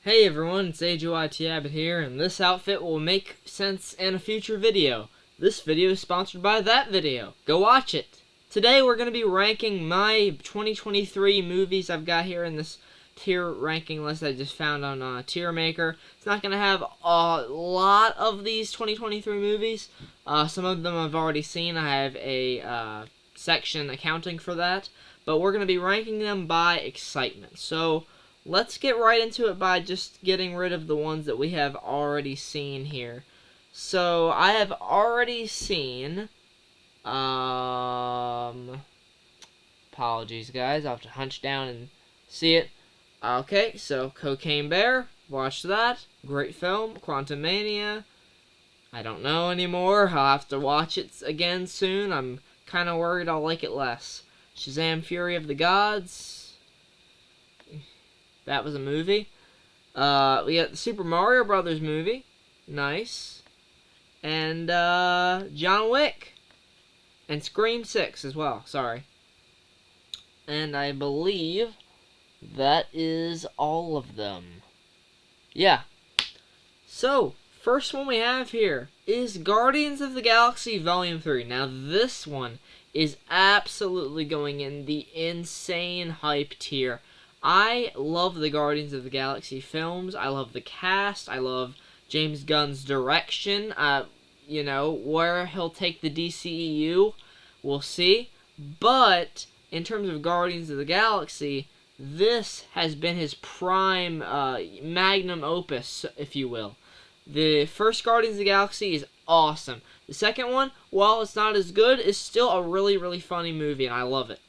Hey everyone, it's AJYT Abbott here, and this outfit will make sense in a future video. This video is sponsored by that video. Go watch it! Today we're going to be ranking my 2023 movies I've got here in this tier ranking list I just found on Tier Maker. It's not going to have a lot of these 2023 movies. Some of them I've already seen. I have a section accounting for that. But we're going to be ranking them by excitement. So let's get right into it by just getting rid of the ones that we have already seen here. So I have already seen, apologies guys, I'll have to hunch down and see it. Okay, so Cocaine Bear, watch that, great film. Quantumania, I don't know anymore, I'll have to watch it again soon. I'm kind of worried I'll like it less. Shazam! Fury of the Gods, that was a movie. We got the Super Mario Brothers movie. Nice. And, John Wick. And Scream 6 as well. Sorry. And I believe that is all of them. Yeah. So, first one we have here is Guardians of the Galaxy Volume 3. Now, this one is absolutely going in the insane hype tier. I love the Guardians of the Galaxy films. I love the cast. I love James Gunn's direction. You know, where he'll take the DCEU, we'll see. But in terms of Guardians of the Galaxy, this has been his prime magnum opus, if you will. The first Guardians of the Galaxy is awesome. The second one, while it's not as good, is still a really, really funny movie, and I love it.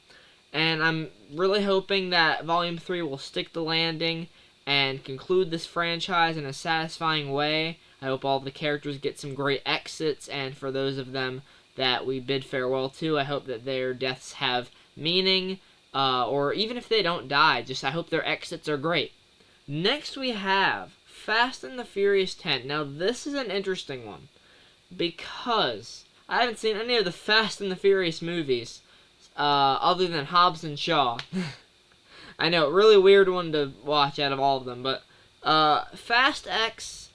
And I'm really hoping that Volume 3 will stick the landing and conclude this franchise in a satisfying way. I hope all the characters get some great exits, and for those of them that we bid farewell to, I hope that their deaths have meaning, or even if they don't die, just I hope their exits are great. Next we have Fast and the Furious 10. Now this is an interesting one, because I haven't seen any of the Fast and the Furious movies, other than Hobbs and Shaw. I know, really weird one to watch out of all of them, but Fast X,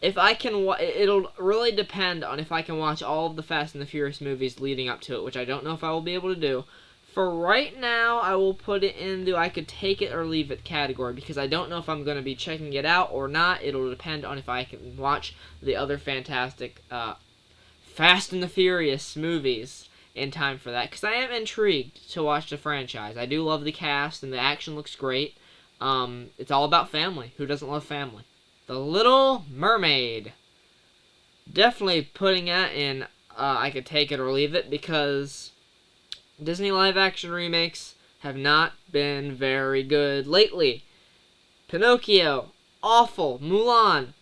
if I can, it'll really depend on if I can watch all of the Fast and the Furious movies leading up to it, which I don't know if I will be able to do. For right now, I will put it in the I could take it or leave it category, because I don't know if I'm going to be checking it out or not. It'll depend on if I can watch the other fantastic Fast and the Furious movies in time for that, because I am intrigued to watch the franchise. I do love the cast, and the action looks great. It's all about family. Who doesn't love family? The Little Mermaid. Definitely putting that in I could take it or leave it, because Disney live-action remakes have not been very good lately. Pinocchio, awful. Mulan,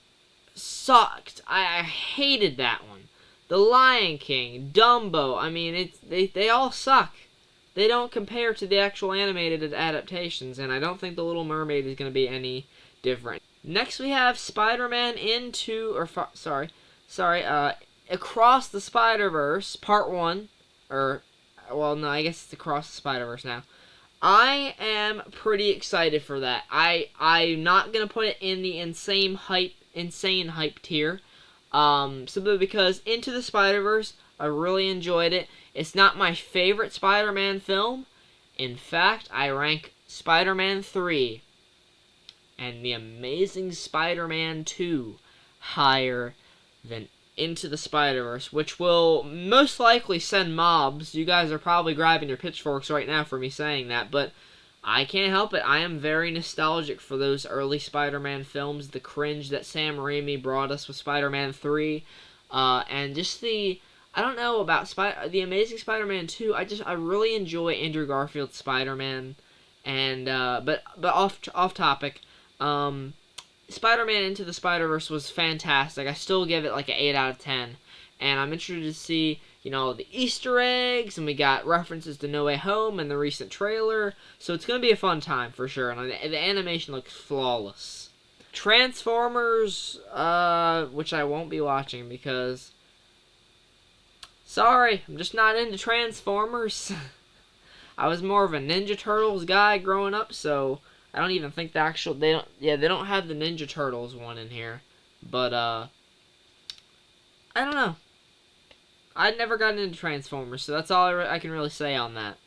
sucked. I hated that one. The Lion King, Dumbo, I mean, they all suck. They don't compare to the actual animated adaptations, and I don't think The Little Mermaid is going to be any different. Next we have Spider-Man Across the Spider-Verse, Part 1, well, no, I guess it's Across the Spider-Verse now. I am pretty excited for that. I'm not going to put it in the insane hype tier, simply because Into the Spider-Verse, I really enjoyed it. It's not my favorite Spider-Man film. In fact, I rank Spider-Man 3 and The Amazing Spider-Man 2 higher than Into the Spider-Verse, which will most likely send mobs. You guys are probably grabbing your pitchforks right now for me saying that, but I can't help it. I am very nostalgic for those early Spider-Man films, the cringe that Sam Raimi brought us with Spider-Man 3, and just I don't know about The Amazing Spider-Man 2. I really enjoy Andrew Garfield's Spider-Man, and but off topic. Spider-Man Into the Spider-Verse was fantastic. I still give it like an 8 out of 10. And I'm interested to see, you know, the Easter eggs, and we got references to No Way Home in the recent trailer. So it's going to be a fun time for sure. And the animation looks flawless. Transformers, which I won't be watching because, sorry, I'm just not into Transformers. I was more of a Ninja Turtles guy growing up, so I don't even think the actual they don't have the Ninja Turtles one in here, but I don't know. I'd never gotten into Transformers, so that's all I can really say on that.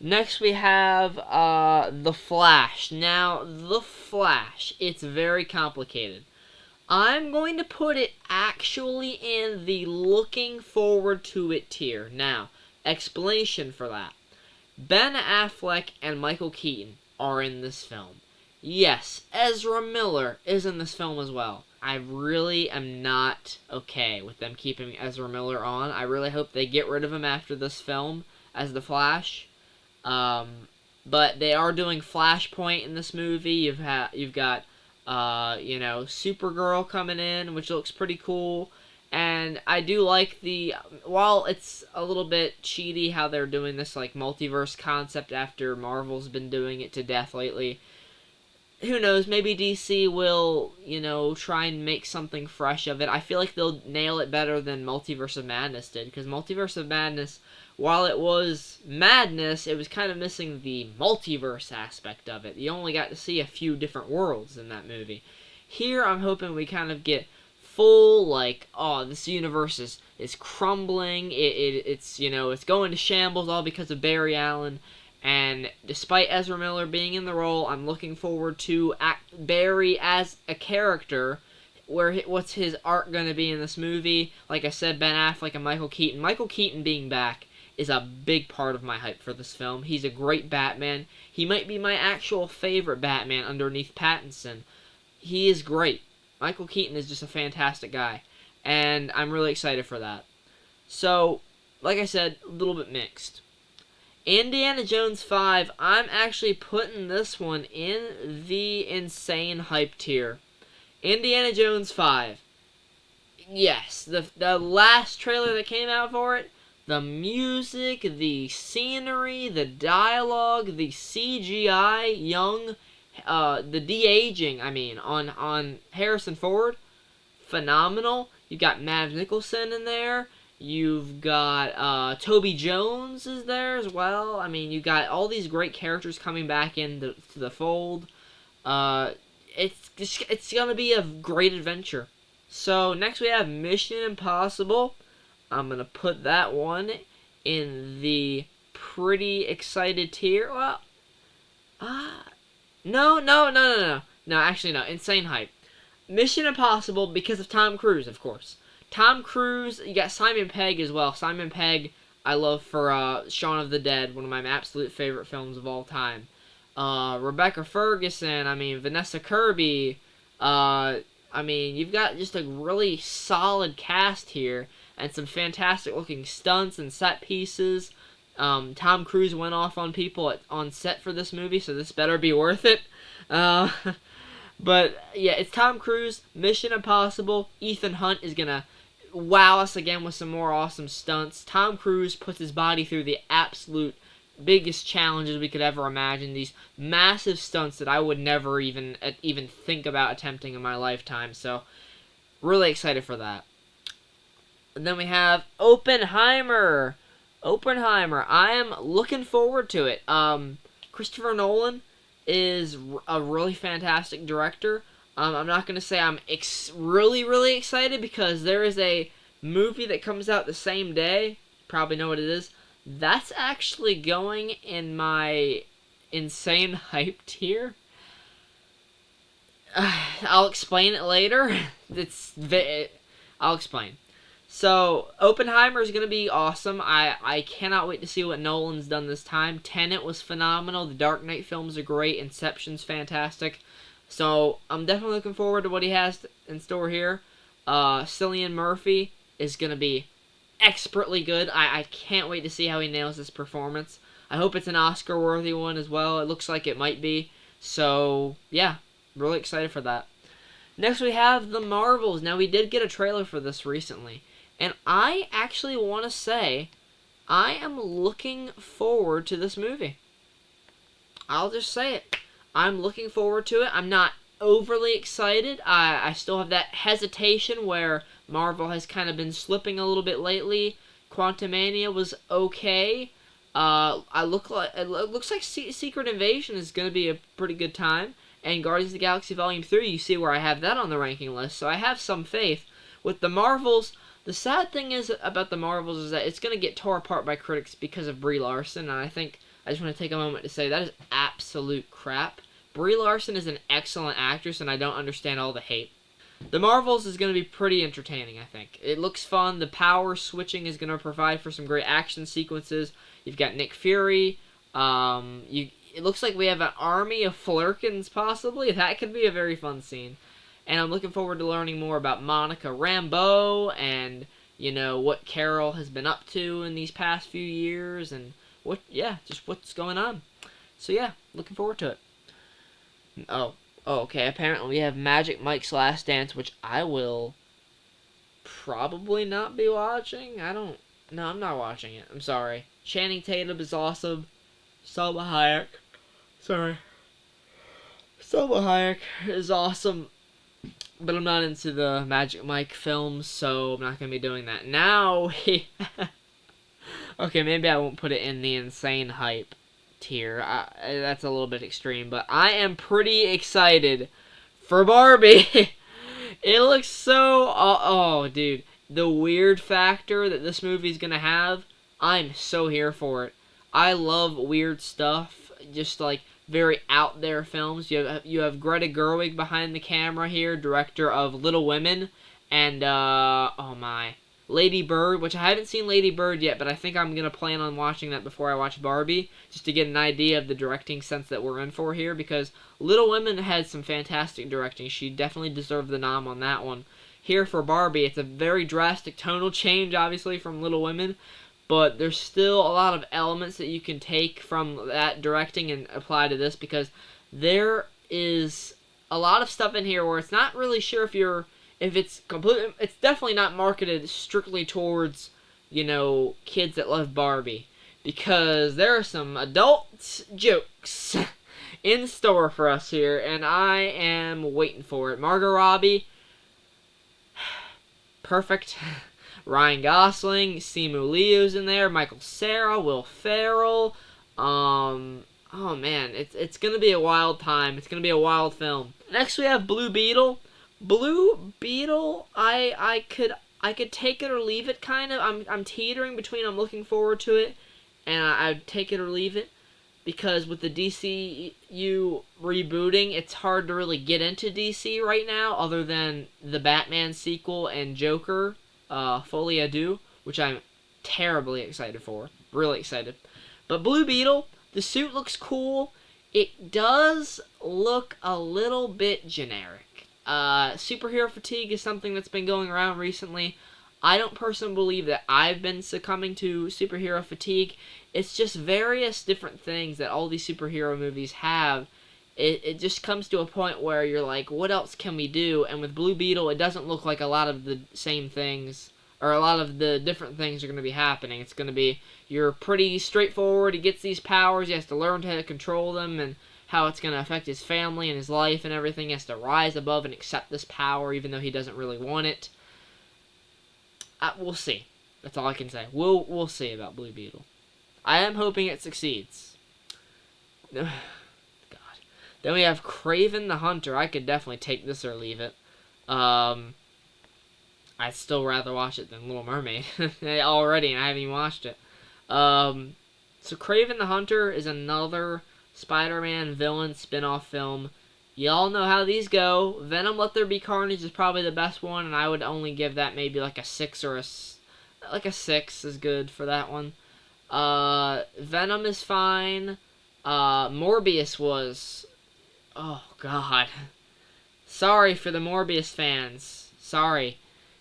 Next we have The Flash. Now, The Flash, it's very complicated. I'm going to put it actually in the looking forward to it tier. Now, explanation for that. Ben Affleck and Michael Keaton are in this film. Yes, Ezra Miller is in this film as well. I really am not okay with them keeping Ezra Miller on. I really hope they get rid of him after this film as the Flash. But they are doing Flashpoint in this movie. You've got Supergirl coming in, which looks pretty cool. And I do like while it's a little bit cheaty how they're doing this like multiverse concept after Marvel's been doing it to death lately. Who knows, maybe DC will, try and make something fresh of it. I feel like they'll nail it better than Multiverse of Madness did, because Multiverse of Madness, while it was madness, it was kind of missing the multiverse aspect of it. You only got to see a few different worlds in that movie. Here, I'm hoping we kind of get full, this universe is crumbling, it's going to shambles all because of Barry Allen. And despite Ezra Miller being in the role, I'm looking forward to Barry as a character. What's his arc going to be in this movie? Like I said, Ben Affleck and Michael Keaton. Michael Keaton being back is a big part of my hype for this film. He's a great Batman. He might be my actual favorite Batman underneath Pattinson. He is great. Michael Keaton is just a fantastic guy. And I'm really excited for that. So, like I said, a little bit mixed. Indiana Jones 5, I'm actually putting this one in the insane hype tier. Indiana Jones 5. Yes, the last trailer that came out for it, the music, the scenery, the dialogue, the CGI, the de-aging, on Harrison Ford, phenomenal. You got Mads Mikkelsen in there. You've got Toby Jones is there as well. You got all these great characters coming back into the fold. It's gonna be a great adventure. So next we have Mission Impossible. I'm gonna put that one in the pretty excited tier. Well, no. Actually, no. Insane hype. Mission Impossible because of Tom Cruise, of course. Tom Cruise, you got Simon Pegg as well. Simon Pegg, I love for Shaun of the Dead, one of my absolute favorite films of all time. Rebecca Ferguson, Vanessa Kirby. You've got just a really solid cast here, and some fantastic looking stunts and set pieces. Tom Cruise went off on people on set for this movie, so this better be worth it. But yeah, it's Tom Cruise, Mission Impossible. Ethan Hunt is gonna wow us again with some more awesome stunts. Tom Cruise puts his body through the absolute biggest challenges we could ever imagine. These massive stunts that I would never even think about attempting in my lifetime. So, really excited for that. And then we have Oppenheimer. I am looking forward to it. Christopher Nolan is a really fantastic director. I'm not going to say I'm really, really excited, because there is a movie that comes out the same day. Probably know what it is. That's actually going in my insane hype tier. I'll explain it later. I'll explain. So, Oppenheimer is going to be awesome. I cannot wait to see what Nolan's done this time. Tenet was phenomenal. The Dark Knight films are great. Inception's fantastic. So, I'm definitely looking forward to what he has in store here. Cillian Murphy is going to be expertly good. I can't wait to see how he nails this performance. I hope it's an Oscar-worthy one as well. It looks like it might be. So, yeah, really excited for that. Next, we have The Marvels. Now, we did get a trailer for this recently. And I actually want to say, I am looking forward to this movie. I'll just say it. I'm looking forward to it. I'm not overly excited. I still have that hesitation where Marvel has kind of been slipping a little bit lately. Quantumania was okay. It looks like Secret Invasion is going to be a pretty good time. And Guardians of the Galaxy Volume 3, you see where I have that on the ranking list. So I have some faith. With the Marvels, the sad thing is about the Marvels is that it's going to get tore apart by critics because of Brie Larson. And I just want to take a moment to say that is absolute crap. Brie Larson is an excellent actress, and I don't understand all the hate. The Marvels is going to be pretty entertaining, I think. It looks fun. The power switching is going to provide for some great action sequences. You've got Nick Fury. It looks like we have an army of Flurkins, possibly. That could be a very fun scene. And I'm looking forward to learning more about Monica Rambeau and, what Carol has been up to in these past few years and just what's going on. So, yeah, looking forward to it. Oh, okay. Apparently we have Magic Mike's Last Dance, which I will probably not be watching. No, I'm not watching it. I'm sorry. Channing Tatum is awesome. Salma Hayek is awesome. But I'm not into the Magic Mike films, so I'm not going to be doing that. Now, okay, maybe I won't put it in the insane hype tier. That's a little bit extreme, but I am pretty excited for Barbie. It looks so... Oh, dude. The weird factor that this movie's going to have, I'm so here for it. I love weird stuff, just like very out there films. You have Greta Gerwig behind the camera here, director of Little Women, and Lady Bird, which I haven't seen Lady Bird yet, but I think I'm gonna plan on watching that before I watch Barbie, just to get an idea of the directing sense that we're in for here. Because Little Women had some fantastic directing. She definitely deserved the nom on that one. Here for Barbie, it's a very drastic tonal change, obviously, from Little Women. But there's still a lot of elements that you can take from that directing and apply to this, because there is a lot of stuff in here where it's not really sure if it's completely... It's definitely not marketed strictly towards, kids that love Barbie. Because there are some adult jokes in store for us here, and I am waiting for it. Margot Robbie, perfect. Ryan Gosling, Simu Liu's in there, Michael Cera, Will Ferrell. Oh man, it's gonna be a wild time. It's gonna be a wild film. Next we have Blue Beetle. Blue Beetle, I could take it or leave it, kind of. I'm teetering between I'm looking forward to it and I'd take it or leave it, because with the DCU rebooting, it's hard to really get into DC right now, other than the Batman sequel and Joker. Folie à Deux, which I'm terribly excited for. Really excited. But Blue Beetle, the suit looks cool. It does look a little bit generic. Superhero fatigue is something that's been going around recently. I don't personally believe that I've been succumbing to superhero fatigue. It's just various different things that all these superhero movies have. It just comes to a point where you're like, what else can we do? And with Blue Beetle, it doesn't look like a lot of the same things, or a lot of the different things are going to be happening. It's going to be, you're pretty straightforward. He gets these powers. He has to learn how to control them and how it's going to affect his family and his life and everything. He has to rise above and accept this power, even though he doesn't really want it. We'll see. That's all I can say. We'll see about Blue Beetle. I am hoping it succeeds. Then we have Kraven the Hunter. I could definitely take this or leave it. I'd still rather watch it than Little Mermaid already, and I haven't even watched it. So Kraven the Hunter is another Spider-Man villain spin-off film. Y'all know how these go. Venom Let There Be Carnage is probably the best one, and I would only give that maybe like a 6 or a 6 is good for that one. Venom is fine. Morbius was... Oh, God. Sorry for the Morbius fans. Sorry.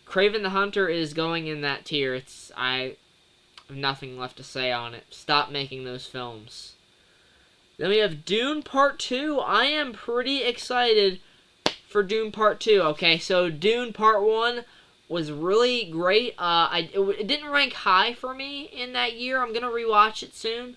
Kraven the Hunter is going in that tier. I have nothing left to say on it. Stop making those films. Then we have Dune Part 2. I am pretty excited for Dune Part 2. Okay, so Dune Part 1 was really great. It didn't rank high for me in that year. I'm going to rewatch it soon.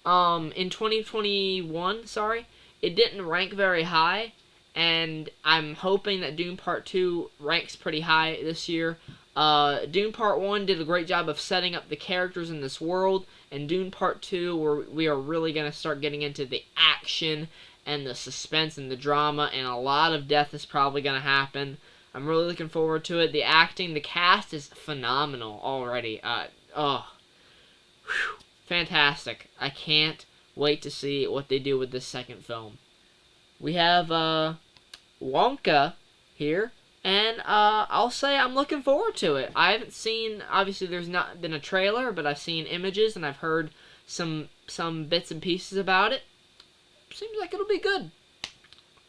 In 2021, sorry. It didn't rank very high, and I'm hoping that Dune Part 2 ranks pretty high this year. Dune Part 1 did a great job of setting up the characters in this world, and Dune Part 2, where we are really going to start getting into the action and the suspense and the drama, and a lot of death is probably going to happen. I'm really looking forward to it. The acting, the cast is phenomenal already. Fantastic. I can't wait to see what they do with this second film. We have Wonka here, and I'll say I'm looking forward to it. I haven't seen, obviously there's not been a trailer, but I've seen images and I've heard some bits and pieces about it. Seems like it'll be good.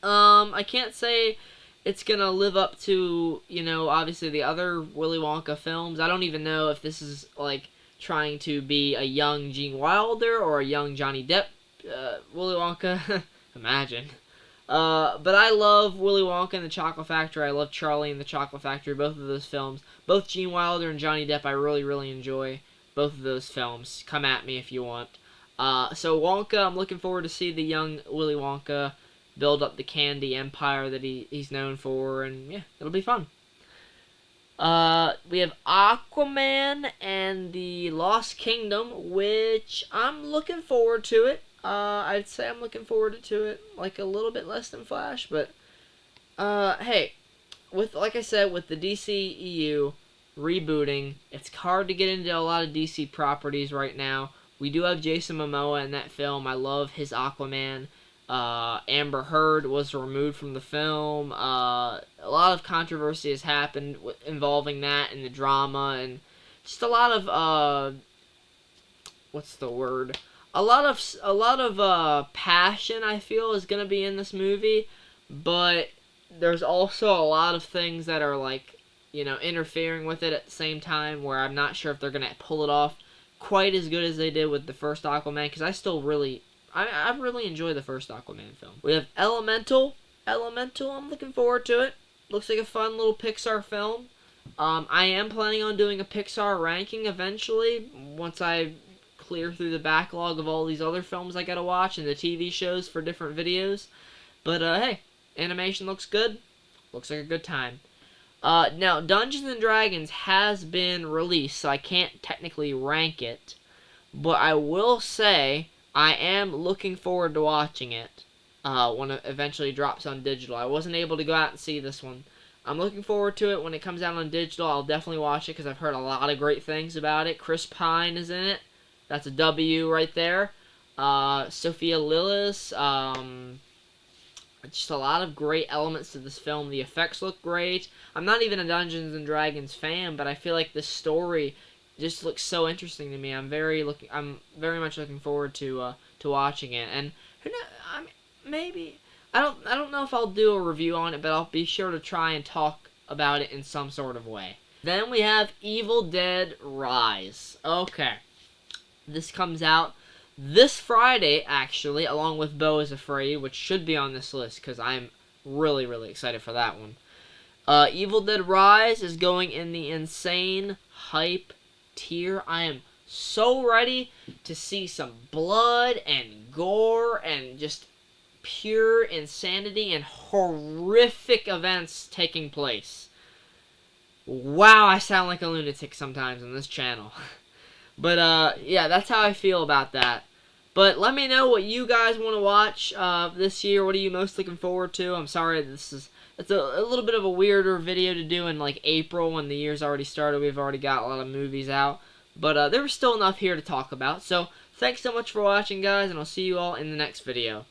I can't say it's gonna live up to, obviously the other Willy Wonka films. I don't even know if this is like trying to be a young Gene Wilder or a young Johnny Depp Willy Wonka. Imagine. But I love Willy Wonka and the Chocolate Factory. I love Charlie and the Chocolate Factory. Both of those films. Both Gene Wilder and Johnny Depp, I really, really enjoy both of those films. Come at me if you want. So Wonka, I'm looking forward to see the young Willy Wonka build up the candy empire that he's known for, and yeah, it'll be fun. We have Aquaman and the Lost Kingdom, which I'm looking forward to it. I'd say I'm looking forward to it like a little bit less than Flash, but hey, like I said, with the DCEU rebooting, it's hard to get into a lot of DC properties right now. We do have Jason Momoa in that film. I love his Aquaman. Amber Heard was removed from the film. A lot of controversy has happened involving that and the drama, and just a lot of what's the word? A lot of passion, I feel, is gonna be in this movie, but there's also a lot of things that are like, interfering with it at the same time, where I'm not sure if they're gonna pull it off quite as good as they did with the first Aquaman, because I still really enjoy the first Aquaman film. We have Elemental. I'm looking forward to it. Looks like a fun little Pixar film. I am planning on doing a Pixar ranking eventually, once I clear through the backlog of all these other films I gotta watch and the TV shows for different videos. But hey, animation looks good. Looks like a good time. Now, Dungeons & Dragons has been released, so I can't technically rank it. But I will say I am looking forward to watching it when it eventually drops on digital. I wasn't able to go out and see this one. I'm looking forward to it when it comes out on digital. I'll definitely watch it because I've heard a lot of great things about it. Chris Pine is in it. That's a W right there. Sophia Lillis. Just a lot of great elements to this film. The effects look great. I'm not even a Dungeons and Dragons fan, but I feel like this story just looks so interesting to me. I'm very much looking forward to watching it. And who knows, maybe I don't know if I'll do a review on it, but I'll be sure to try and talk about it in some sort of way. Then we have Evil Dead Rise. Okay. This comes out this Friday, actually, along with Beau is Afraid, which should be on this list, because I'm really, really excited for that one. Evil Dead Rise is going in the insane hype tier. I am so ready to see some blood and gore and just pure insanity and horrific events taking place. Wow, I sound like a lunatic sometimes on this channel. But, yeah, that's how I feel about that. But let me know what you guys want to watch this year. What are you most looking forward to? I'm sorry, it's a little bit of a weirder video to do in, like, April when the year's already started. We've already got a lot of movies out. But there was still enough here to talk about. So, thanks so much for watching, guys, and I'll see you all in the next video.